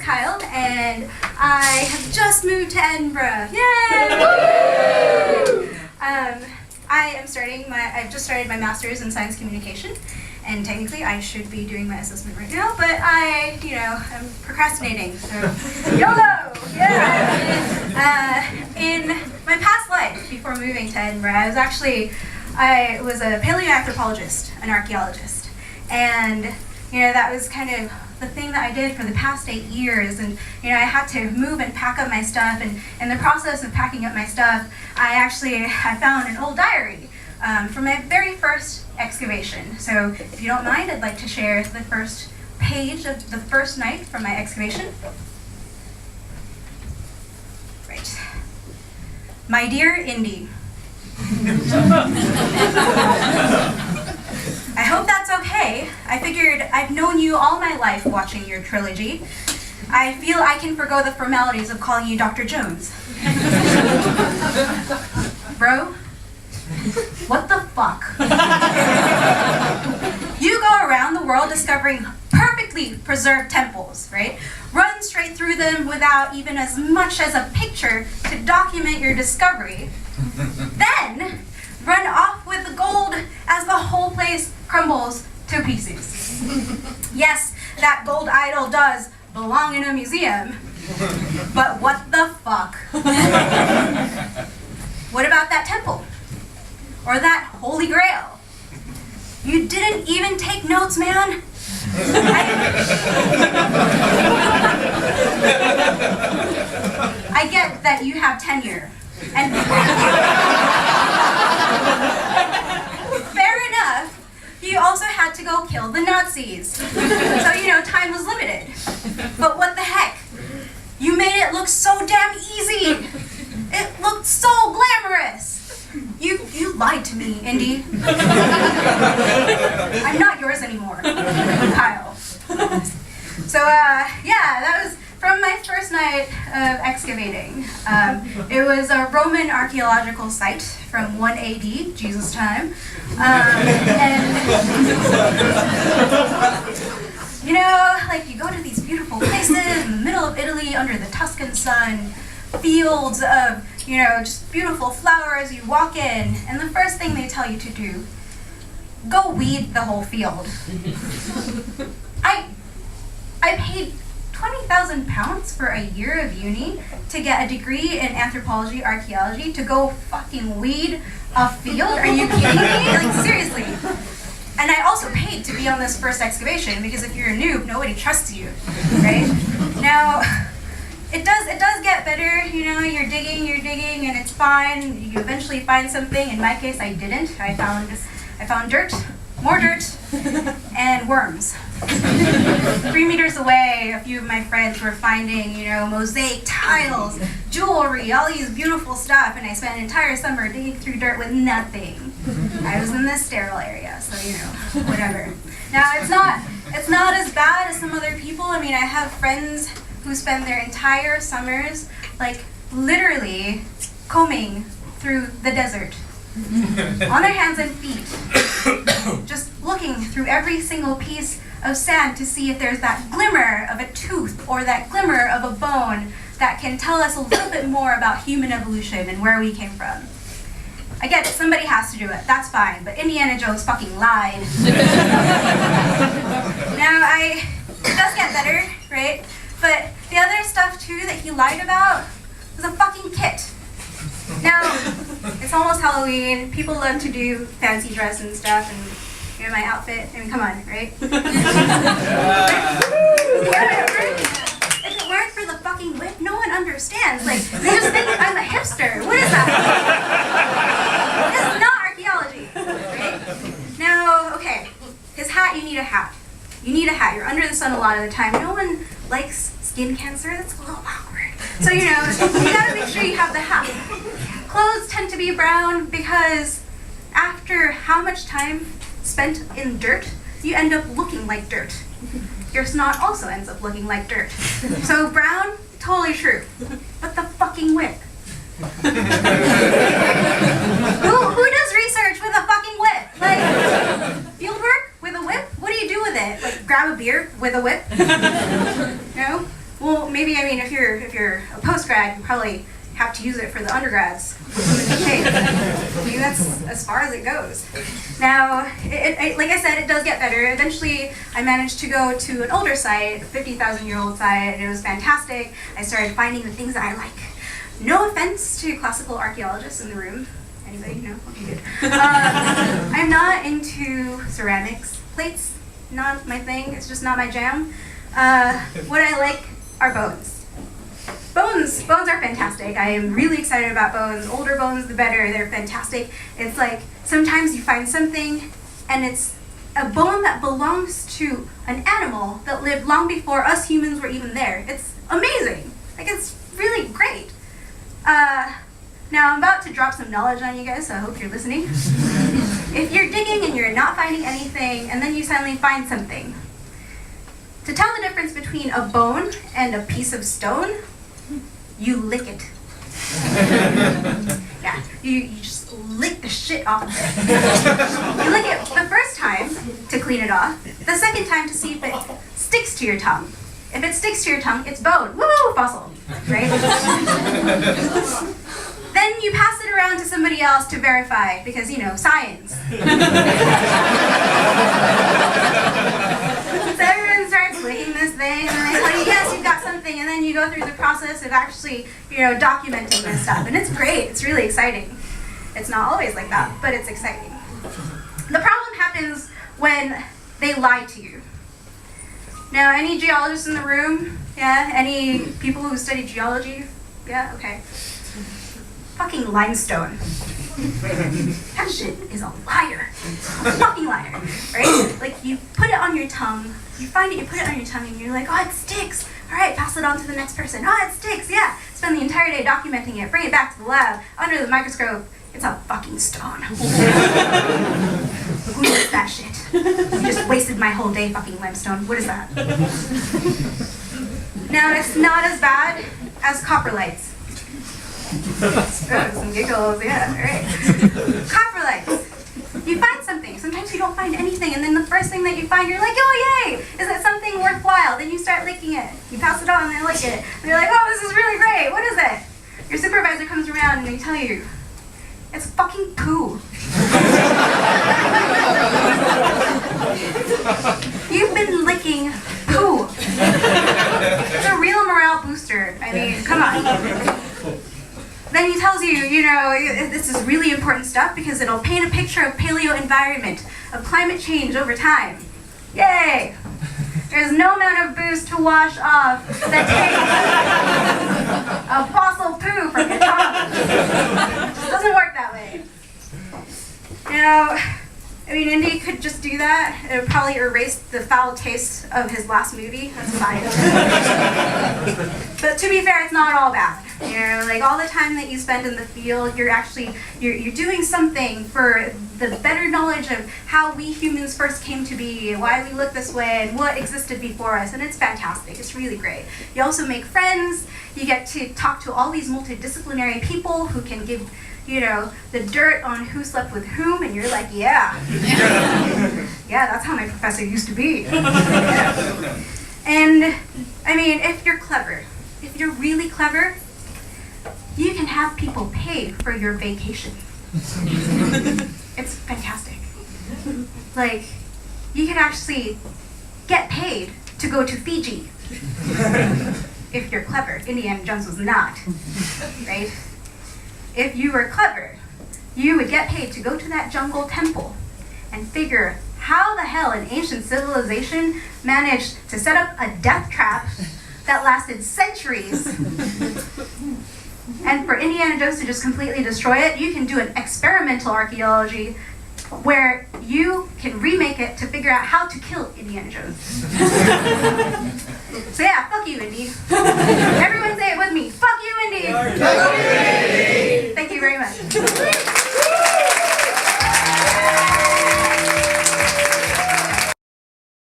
Kyle, and I have just moved to Edinburgh. Yay! I've just started my master's in science communication, and technically I should be doing my assessment right now, but I'm procrastinating, so YOLO! Yeah! In my past life, before moving to Edinburgh, I was a palaeoanthropologist, an archaeologist, and that was kind of the thing that I did for the past 8 years, and I had to move and pack up my stuff, and in the process of packing up my stuff, I found an old diary from my very first excavation. So if you don't mind, I'd like to share the first page of the first night from my excavation. Right. My dear Indy, I hope that's okay. I figured I've known you all my life watching your trilogy. I feel I can forgo the formalities of calling you Dr. Jones. Bro, what the fuck? You go around the world discovering perfectly preserved temples, right? Run straight through them without even as much as a picture to document your discovery. Then run off with the gold as the whole place crumbles to pieces. Yes, that gold idol does belong in a museum, but what the fuck? What about that temple? Or that holy grail? You didn't even take notes, man. I get that you have tenure, and fair enough, you also had to go kill the Nazis. So, time was limited. But what the heck? You made it look so damn easy. It looked so glamorous. You lied to me, Indy. I'm not yours anymore, Kyle. So, that was from my first night of excavating. It was a Roman archaeological site from 1 AD, Jesus time. You go to these beautiful places in the middle of Italy under the Tuscan sun, fields of, just beautiful flowers, you walk in, and the first thing they tell you to do, go weed the whole field. I paid 20,000 pounds for a year of uni to get a degree in anthropology, archaeology, to go fucking weed a field? Are you kidding me? Seriously. And I also paid to be on this first excavation, because if you're a noob, nobody trusts you, right? Now, it does get better, you're digging, and it's fine. You eventually find something. In my case, I didn't. I found dirt, more dirt, and worms. 3 meters away, a few of my friends were finding, mosaic tiles, jewelry, all these beautiful stuff, and I spent an entire summer digging through dirt with nothing. I was in this sterile area, so whatever. Now, it's not as bad as some other people. I have friends who spend their entire summers, literally combing through the desert, on their hands and feet, just looking through every single piece of sand to see if there's that glimmer of a tooth or that glimmer of a bone that can tell us a little bit more about human evolution and where we came from. I get it, somebody has to do it, that's fine, but Indiana Jones fucking lied. Now, it does get better, right? But the other stuff too that he lied about was a fucking kit. Now, it's almost Halloween, people love to do fancy dress and stuff, and my outfit, come on, right? If it weren't for the fucking whip, no one understands. They just think I'm a hipster. What is that? This is not archaeology, right? Now, okay, his hat, you need a hat. You need a hat. You're under the sun a lot of the time. No one likes skin cancer. That's a little awkward. So, you gotta make sure you have the hat. Clothes tend to be brown because after how much time spent in dirt, you end up looking like dirt. Your snot also ends up looking like dirt. So brown, totally true. But the fucking whip. Who does research with a fucking whip? Field work with a whip? What do you do with it? Grab a beer with a whip? No? Well, maybe, I mean, if you're a postgrad, you probably have to use it for the undergrads. I mean, that's as far as it goes. Now, like I said, it does get better. Eventually, I managed to go to an older site, a 50,000-year-old site, and it was fantastic. I started finding the things that I like. No offense to classical archaeologists in the room. Anybody? No? Okay, good. I'm not into ceramics. Plates, not my thing. It's just not my jam. What I like are bones. Bones are fantastic. I am really excited about bones. Older bones, the better. They're fantastic. It's like sometimes you find something and it's a bone that belongs to an animal that lived long before us humans were even there. It's amazing. Like, it's really great. Now I'm about to drop some knowledge on you guys, so I hope you're listening. If you're digging and you're not finding anything, and then you suddenly find something, to tell the difference between a bone and a piece of stone, you lick it. Yeah, you just lick the shit off of it. You lick it the first time to clean it off, the second time to see if it sticks to your tongue. If it sticks to your tongue, it's bone. Woo, fossil, right? Then you pass it around to somebody else to verify, because, you know, science. So everyone starts licking this thing, and they tell you, yes, you've got something, and then you go through the process of actually, you know, documenting this stuff, and it's great, it's really exciting. It's not always like that, but it's exciting. The problem happens when they lie to you. Now, any geologists in the room? Yeah? Any people who study geology? Yeah? Okay. Fucking limestone. That shit is a liar. A fucking liar. Right? Like, you put it on your tongue, you find it, you put it on your tongue, and you're like, oh, it sticks. Alright, pass it on to the next person. Oh, it sticks, yeah. Spend the entire day documenting it, bring it back to the lab, under the microscope. It's a fucking stone. Who does that shit? You just wasted my whole day fucking limestone. What is that? Now, it's not as bad as coprolites. Oh, some giggles, yeah, alright. Coprolites. You find something. Sometimes you don't find anything, and then the first thing that you find, you're like, oh yay! Is it something worthwhile? Then you start licking it. You pass it on, and they lick it. And you're like, oh, this is really great. What is it? Your supervisor comes around, and they tell you, it's fucking poo. You've been licking poo. It's a real morale booster. I mean, come on. Then he tells you, you know, this is really important stuff because it'll paint a picture of paleo environment, of climate change over time. Yay! There's no amount of booze to wash off that takes a fossil poo from your tongue. It just doesn't work that way. Now, I mean, Indy could just do that. It would probably erase the foul taste of his last movie. That's fine. But to be fair, it's not all bad. You know, like all the time that you spend in the field, you're doing something for the better knowledge of how we humans first came to be, why we look this way, and what existed before us, and it's fantastic. It's really great. You also make friends. You get to talk to all these multidisciplinary people who can give, you know, the dirt on who slept with whom, and you're like, yeah. Yeah, that's how my professor used to be. Yeah. And, I mean, if you're clever, if you're really clever, you can have people pay for your vacation. It's fantastic. Like, you can actually get paid to go to Fiji. If you're clever. Indiana Jones was not, right? If you were clever, you would get paid to go to that jungle temple and figure how the hell an ancient civilization managed to set up a death trap that lasted centuries. And for Indiana Jones to just completely destroy it, you can do an experimental archaeology where you can remake it to figure out how to kill Indiana Jones. So yeah, fuck you, Indy. Everyone say it with me. Fuck you, Indy.